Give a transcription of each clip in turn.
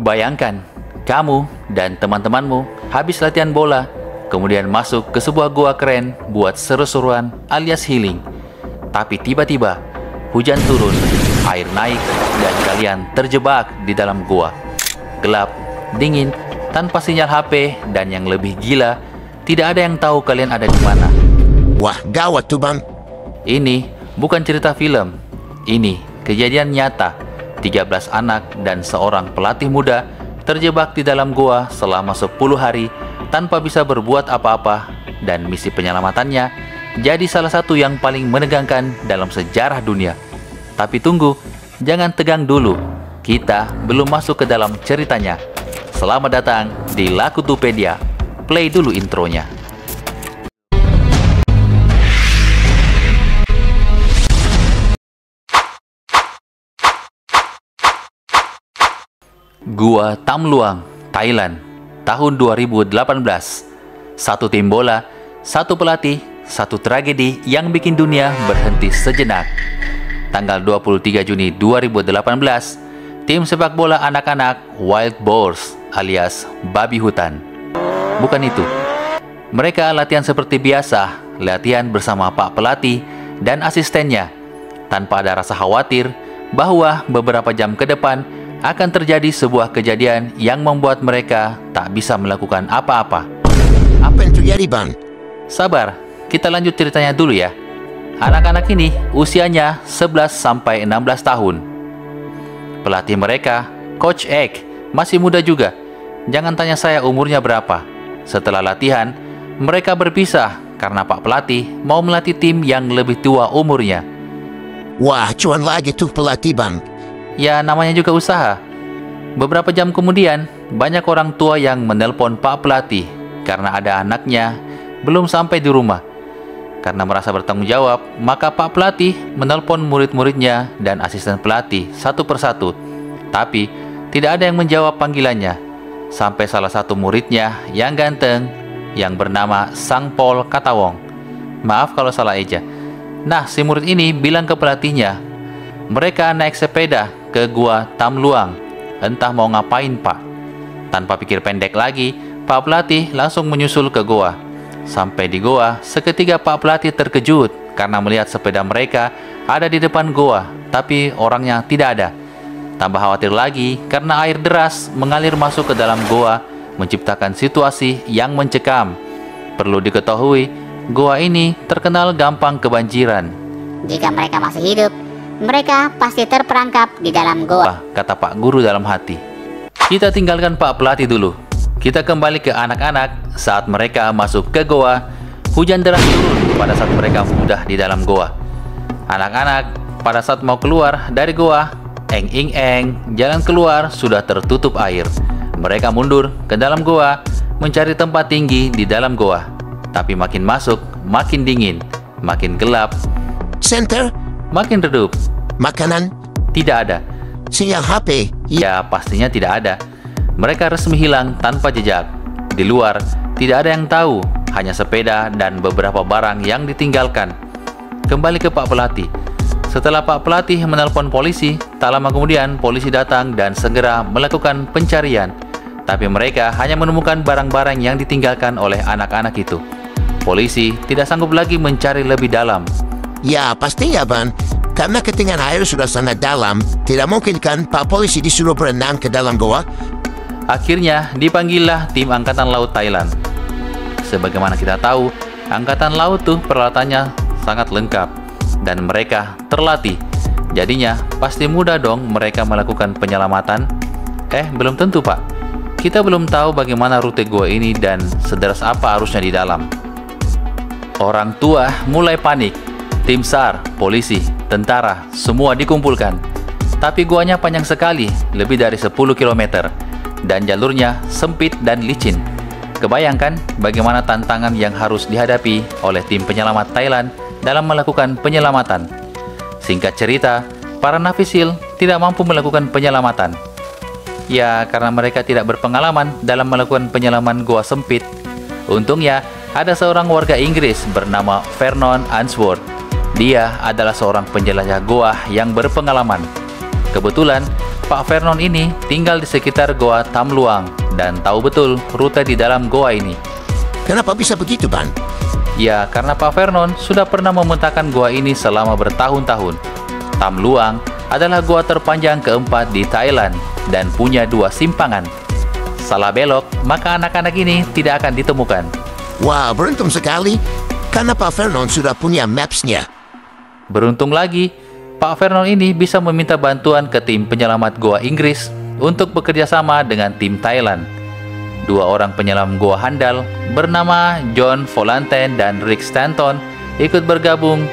Bayangkan, kamu dan teman-temanmu habis latihan bola, kemudian masuk ke sebuah gua keren buat seru-seruan alias healing. Tapi tiba-tiba, hujan turun, air naik, dan kalian terjebak di dalam gua. Gelap, dingin, tanpa sinyal HP, dan yang lebih gila, tidak ada yang tahu kalian ada di mana. Wah, gawat tuh bang. Ini bukan cerita film. Ini kejadian nyata. 13 anak dan seorang pelatih muda terjebak di dalam gua selama 10 hari tanpa bisa berbuat apa-apa, dan misi penyelamatannya jadi salah satu yang paling menegangkan dalam sejarah dunia. Tapi tunggu, jangan tegang dulu. Kita belum masuk ke dalam ceritanya. Selamat datang di Lakutupedia. Play dulu intronya. Gua Tam Luang, Thailand, tahun 2018. Satu tim bola, satu pelatih, satu tragedi yang bikin dunia berhenti sejenak. Tanggal 23 Juni 2018, tim sepak bola anak-anak Wild Boars alias babi hutan. Bukan itu. Mereka latihan seperti biasa, latihan bersama Pak Pelatih dan asistennya, tanpa ada rasa khawatir bahwa beberapa jam ke depan akan terjadi sebuah kejadian yang membuat mereka tak bisa melakukan apa-apa. Apa yang terjadi bang? Sabar, kita lanjut ceritanya dulu ya. Anak-anak ini usianya 11-16 tahun. Pelatih mereka, Coach Ek, masih muda juga. Jangan tanya saya umurnya berapa. Setelah latihan, mereka berpisah karena Pak Pelatih mau melatih tim yang lebih tua umurnya. Wah, cuan lagi tuh pelatih bang. Ya, namanya juga usaha. Beberapa jam kemudian, banyak orang tua yang menelpon Pak Pelatih karena ada anaknya belum sampai di rumah. Karena merasa bertanggung jawab, maka Pak Pelatih menelpon murid-muridnya dan asisten pelatih satu persatu. Tapi, tidak ada yang menjawab panggilannya. Sampai salah satu muridnya yang ganteng, yang bernama Sang Pol Katawong. Maaf kalau salah eja. Nah, si murid ini bilang ke pelatihnya, mereka naik sepeda ke gua Tam Luang. Entah mau ngapain pak. Tanpa pikir pendek lagi, Pak Pelatih langsung menyusul ke gua. Sampai di gua, seketika Pak Pelatih terkejut karena melihat sepeda mereka ada di depan gua, tapi orangnya tidak ada. Tambah khawatir lagi karena air deras mengalir masuk ke dalam gua, menciptakan situasi yang mencekam. Perlu diketahui, gua ini terkenal gampang kebanjiran. Jika mereka masih hidup, mereka pasti terperangkap di dalam goa, kata Pak Guru dalam hati. Kita tinggalkan Pak Pelatih dulu. Kita kembali ke anak-anak saat mereka masuk ke goa. Hujan deras turun pada saat mereka sudah di dalam goa. Anak-anak pada saat mau keluar dari goa, jalan keluar sudah tertutup air. Mereka mundur ke dalam goa, mencari tempat tinggi di dalam goa. Tapi makin masuk, makin dingin, makin gelap. Center? Makin redup. Makanan? Tidak ada. Sinyal HP? Ya, pastinya tidak ada. Mereka resmi hilang tanpa jejak. Di luar, tidak ada yang tahu. Hanya sepeda dan beberapa barang yang ditinggalkan. Kembali ke Pak Pelatih. Setelah Pak Pelatih menelpon polisi, tak lama kemudian polisi datang dan segera melakukan pencarian. Tapi mereka hanya menemukan barang-barang yang ditinggalkan oleh anak-anak itu. Polisi tidak sanggup lagi mencari lebih dalam. Ya, pastinya bang. Karena ketinggian air sudah sangat dalam, tidak mungkin kan Pak Polisi disuruh berenang ke dalam goa? Akhirnya dipanggillah tim Angkatan Laut Thailand. Sebagaimana kita tahu, Angkatan Laut tuh peralatannya sangat lengkap dan mereka terlatih. Jadinya pasti mudah dong mereka melakukan penyelamatan. Belum tentu pak. Kita belum tahu bagaimana rute gua ini dan sederas apa arusnya di dalam. Orang tua mulai panik. Tim SAR, polisi, tentara, semua dikumpulkan. Tapi guanya panjang sekali, lebih dari 10 km. Dan jalurnya sempit dan licin. Kebayangkan bagaimana tantangan yang harus dihadapi oleh tim penyelamat Thailand dalam melakukan penyelamatan. Singkat cerita, para navisil tidak mampu melakukan penyelamatan. Ya, karena mereka tidak berpengalaman dalam melakukan penyelaman gua sempit. Untungnya, ada seorang warga Inggris bernama Vernon Answorth. Dia adalah seorang penjelajah goa yang berpengalaman. Kebetulan, Pak Vernon ini tinggal di sekitar Goa Tam Luang dan tahu betul rute di dalam goa ini. Kenapa bisa begitu, Ban? Ya, karena Pak Vernon sudah pernah memetakan goa ini selama bertahun-tahun. Tam Luang adalah goa terpanjang keempat di Thailand dan punya 2 simpangan. Salah belok, maka anak-anak ini tidak akan ditemukan. Wah, beruntung sekali. Karena Pak Vernon sudah punya maps-nya. Beruntung lagi, Pak Vernon ini bisa meminta bantuan ke tim penyelamat goa Inggris untuk bekerja sama dengan tim Thailand. 2 orang penyelam goa handal bernama John Volanthen dan Rick Stanton ikut bergabung.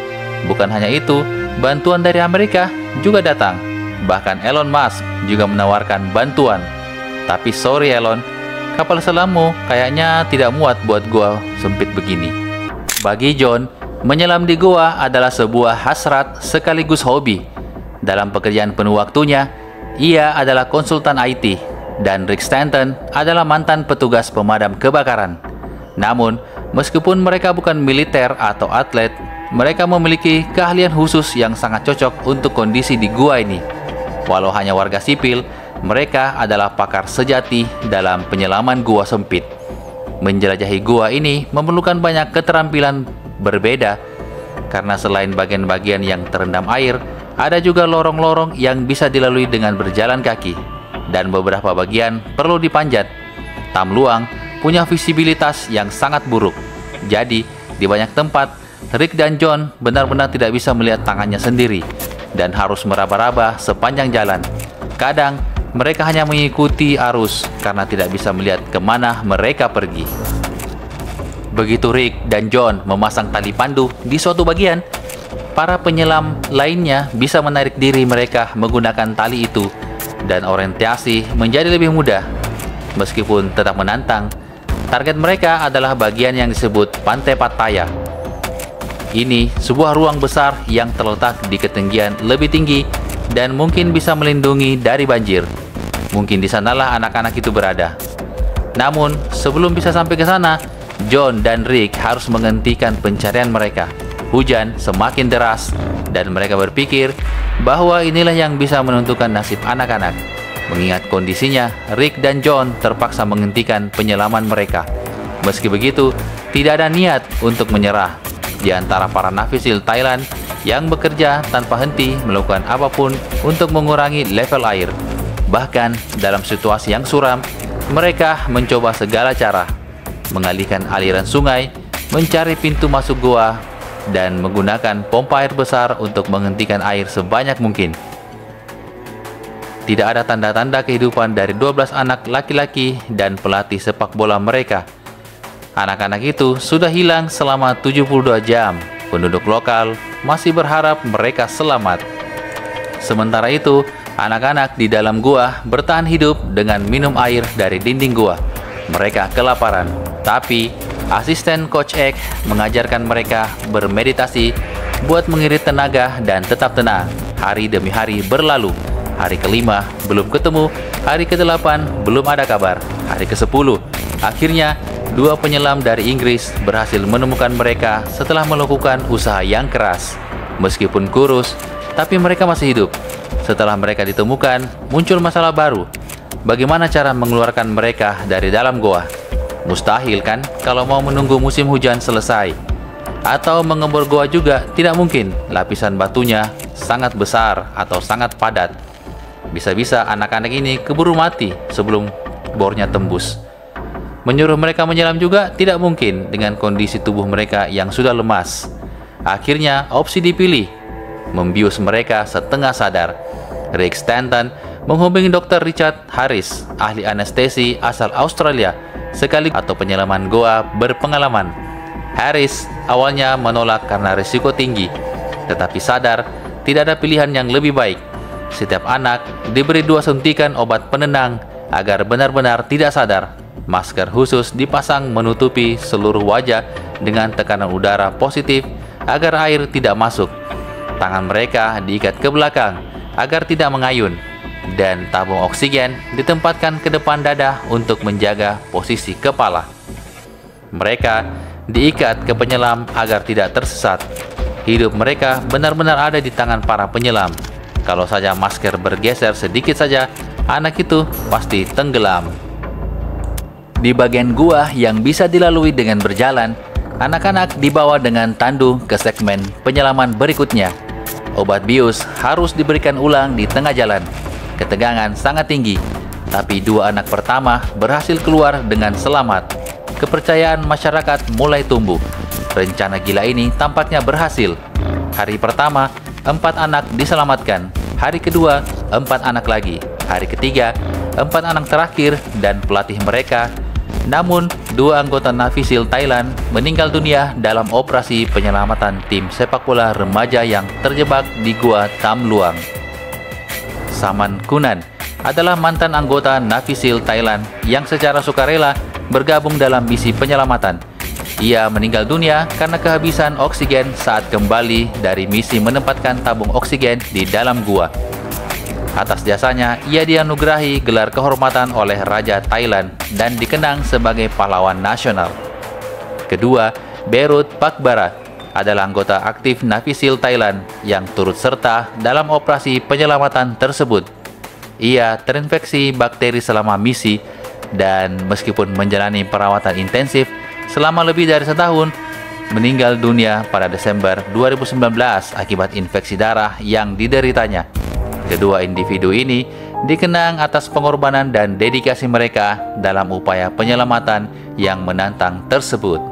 Bukan hanya itu, bantuan dari Amerika juga datang. Bahkan Elon Musk juga menawarkan bantuan. Tapi sorry Elon, kapal selammu kayaknya tidak muat buat goa sempit begini. Bagi John, menyelam di goa adalah sebuah hasrat sekaligus hobi. Dalam pekerjaan penuh waktunya, ia adalah konsultan IT, dan Rick Stanton adalah mantan petugas pemadam kebakaran. Namun, meskipun mereka bukan militer atau atlet, mereka memiliki keahlian khusus yang sangat cocok untuk kondisi di gua ini. Walau hanya warga sipil, mereka adalah pakar sejati dalam penyelaman gua sempit. Menjelajahi gua ini memerlukan banyak keterampilan berbeda, karena selain bagian-bagian yang terendam air, ada juga lorong-lorong yang bisa dilalui dengan berjalan kaki, dan beberapa bagian perlu dipanjat. Tam Luang punya visibilitas yang sangat buruk, jadi di banyak tempat Rick dan John benar-benar tidak bisa melihat tangannya sendiri dan harus meraba-raba sepanjang jalan. Kadang mereka hanya mengikuti arus karena tidak bisa melihat kemana mereka pergi. Begitu Rick dan John memasang tali pandu di suatu bagian, para penyelam lainnya bisa menarik diri mereka menggunakan tali itu, dan orientasi menjadi lebih mudah. Meskipun tetap menantang, target mereka adalah bagian yang disebut Pantai Pattaya. Ini sebuah ruang besar yang terletak di ketinggian lebih tinggi dan mungkin bisa melindungi dari banjir. Mungkin di sanalah anak-anak itu berada. Namun, sebelum bisa sampai ke sana, John dan Rick harus menghentikan pencarian mereka. Hujan semakin deras, dan mereka berpikir bahwa inilah yang bisa menentukan nasib anak-anak. Mengingat kondisinya, Rick dan John terpaksa menghentikan penyelaman mereka. Meski begitu, tidak ada niat untuk menyerah. Di antara para navisil Thailand yang bekerja tanpa henti melakukan apapun untuk mengurangi level air. Bahkan dalam situasi yang suram, mereka mencoba segala cara, mengalihkan aliran sungai, mencari pintu masuk goa, dan menggunakan pompa air besar untuk menghentikan air sebanyak mungkin. Tidak ada tanda-tanda kehidupan dari 12 anak laki-laki dan pelatih sepak bola mereka. Anak-anak itu sudah hilang selama 72 jam. Penduduk lokal masih berharap mereka selamat. Sementara itu, anak-anak di dalam gua bertahan hidup dengan minum air dari dinding gua. Mereka kelaparan, tapi asisten Coach Ek mengajarkan mereka bermeditasi buat mengirit tenaga dan tetap tenang. Hari demi hari berlalu. Hari ke-5 belum ketemu, hari ke-8 belum ada kabar, hari ke-10 akhirnya 2 penyelam dari Inggris berhasil menemukan mereka setelah melakukan usaha yang keras. Meskipun kurus, tapi mereka masih hidup. Setelah mereka ditemukan, muncul masalah baru. Bagaimana cara mengeluarkan mereka dari dalam goa? Mustahil kan kalau mau menunggu musim hujan selesai. Atau mengebor goa juga tidak mungkin, lapisan batunya sangat besar atau sangat padat. Bisa-bisa anak-anak ini keburu mati sebelum bornya tembus. Menyuruh mereka menyelam juga tidak mungkin dengan kondisi tubuh mereka yang sudah lemas. Akhirnya opsi dipilih, membius mereka setengah sadar. Rick Stanton menghubungi Dr. Richard Harris, ahli anestesi asal Australia, sekaligus atau penyelaman goa berpengalaman. Harris awalnya menolak karena risiko tinggi, tetapi sadar tidak ada pilihan yang lebih baik. Setiap anak diberi 2 suntikan obat penenang agar benar-benar tidak sadar. Masker khusus dipasang menutupi seluruh wajah dengan tekanan udara positif agar air tidak masuk. Tangan mereka diikat ke belakang agar tidak mengayun, dan tabung oksigen ditempatkan ke depan dada untuk menjaga posisi kepala. Mereka diikat ke penyelam agar tidak tersesat. Hidup mereka benar-benar ada di tangan para penyelam. Kalau saja masker bergeser sedikit saja, anak itu pasti tenggelam. Di bagian gua yang bisa dilalui dengan berjalan, anak-anak dibawa dengan tandu ke segmen penyelaman berikutnya. Obat bius harus diberikan ulang di tengah jalan. Ketegangan sangat tinggi, tapi dua anak pertama berhasil keluar dengan selamat. Kepercayaan masyarakat mulai tumbuh. Rencana gila ini tampaknya berhasil. Hari pertama, 4 anak diselamatkan. Hari kedua, 4 anak lagi. Hari ketiga, 4 anak terakhir dan pelatih mereka. Namun, 2 anggota Navy SEAL Thailand meninggal dunia dalam operasi penyelamatan tim sepak bola remaja yang terjebak di Gua Tam Luang. Saman Kunan adalah mantan anggota Navy SEAL Thailand yang secara sukarela bergabung dalam misi penyelamatan. Ia meninggal dunia karena kehabisan oksigen saat kembali dari misi menempatkan tabung oksigen di dalam gua. Atas jasanya, ia dianugerahi gelar kehormatan oleh Raja Thailand dan dikenang sebagai pahlawan nasional. Kedua, Berut Pakbara adalah anggota aktif Navy SEAL Thailand yang turut serta dalam operasi penyelamatan tersebut. Ia terinfeksi bakteri selama misi dan meskipun menjalani perawatan intensif selama lebih dari setahun, meninggal dunia pada Desember 2019 akibat infeksi darah yang dideritanya. Kedua individu ini dikenang atas pengorbanan dan dedikasi mereka dalam upaya penyelamatan yang menantang tersebut.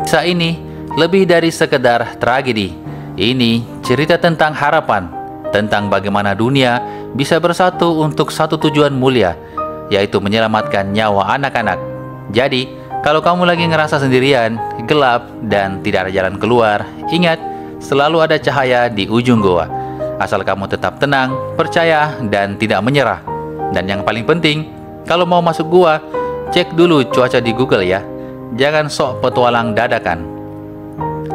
Kisah ini lebih dari sekedar tragedi. Ini cerita tentang harapan, tentang bagaimana dunia bisa bersatu untuk satu tujuan mulia, yaitu menyelamatkan nyawa anak-anak. Jadi, kalau kamu lagi ngerasa sendirian, gelap, dan tidak ada jalan keluar, ingat, selalu ada cahaya di ujung goa. Asal kamu tetap tenang, percaya, dan tidak menyerah. Dan yang paling penting, kalau mau masuk gua, cek dulu cuaca di Google ya. Jangan sok petualang dadakan.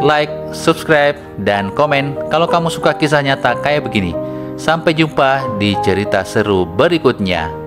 Like, subscribe, dan komen kalau kamu suka kisah nyata kayak begini. Sampai jumpa di cerita seru berikutnya.